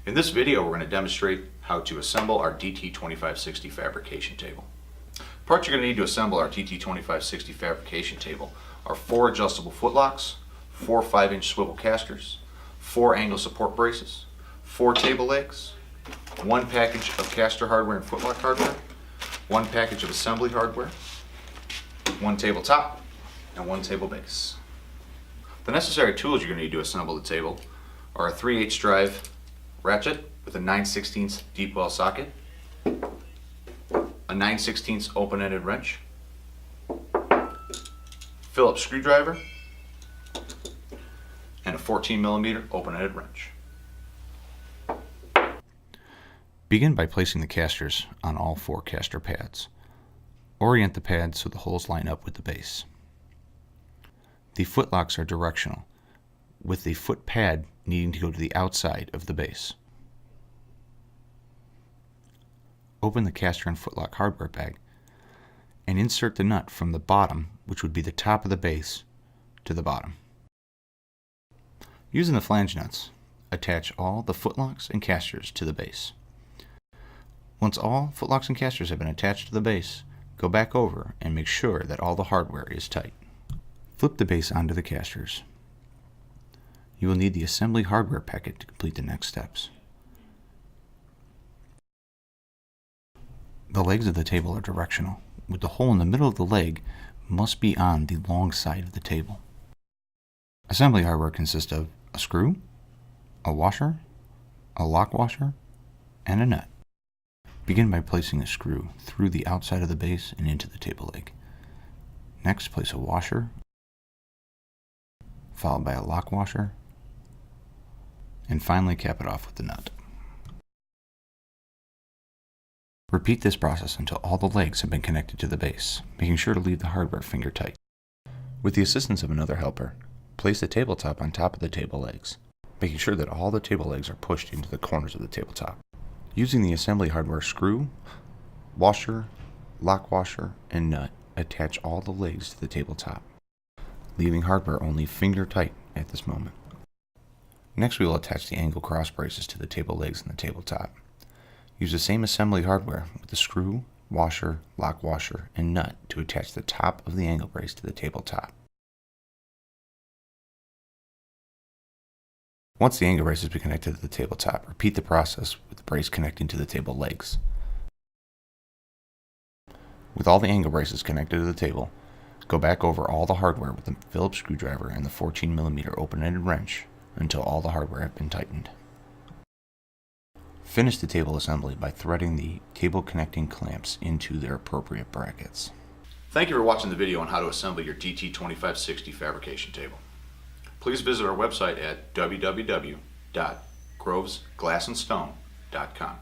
In this video, we're going to demonstrate how to assemble our DT2560 fabrication table. Parts you're going to need to assemble our DT2560 fabrication table are 4 adjustable footlocks, 4 5-inch swivel casters, 4 angle support braces, 4 table legs, 1 package of caster hardware and footlock hardware, 1 package of assembly hardware, 1 tabletop, and 1 table base. The necessary tools you're going to need to assemble the table are a 3/8 drive ratchet with a 9/16 deep well socket, a 9/16 open-ended wrench, Phillips screwdriver, and a 14mm open-ended wrench. Begin by placing the casters on all 4 caster pads. Orient the pads so the holes line up with the base. The footlocks are directional, with the foot pad needing to go to the outside of the base. Open the caster and footlock hardware bag and insert the nut from the bottom, which would be the top of the base, to the bottom. Using the flange nuts, attach all the footlocks and casters to the base. Once all footlocks and casters have been attached to the base, go back over and make sure that all the hardware is tight. Flip the base onto the casters. You will need the assembly hardware packet to complete the next steps. The legs of the table are directional, with the hole in the middle of the leg must be on the long side of the table. Assembly hardware consists of a screw, a washer, a lock washer, and a nut. Begin by placing a screw through the outside of the base and into the table leg. Next, place a washer, followed by a lock washer, and finally cap it off with the nut. Repeat this process until all the legs have been connected to the base, making sure to leave the hardware finger tight. With the assistance of another helper, place the tabletop on top of the table legs, making sure that all the table legs are pushed into the corners of the tabletop. Using the assembly hardware screw, washer, lock washer, and nut, attach all the legs to the tabletop, leaving hardware only finger tight at this moment. Next, we will attach the angle cross braces to the table legs and the tabletop. Use the same assembly hardware with the screw, washer, lock washer, and nut to attach the top of the angle brace to the tabletop. Once the angle brace has been connected to the tabletop, repeat the process with the brace connecting to the table legs. With all the angle braces connected to the table, go back over all the hardware with the Phillips screwdriver and the 14mm open-ended wrench until all the hardware have been tightened. Finish the table assembly by threading the table connecting clamps into their appropriate brackets. Thank you for watching the video on how to assemble your DT2560 fabrication table. Please visit our website at www.grovesglassandstone.com.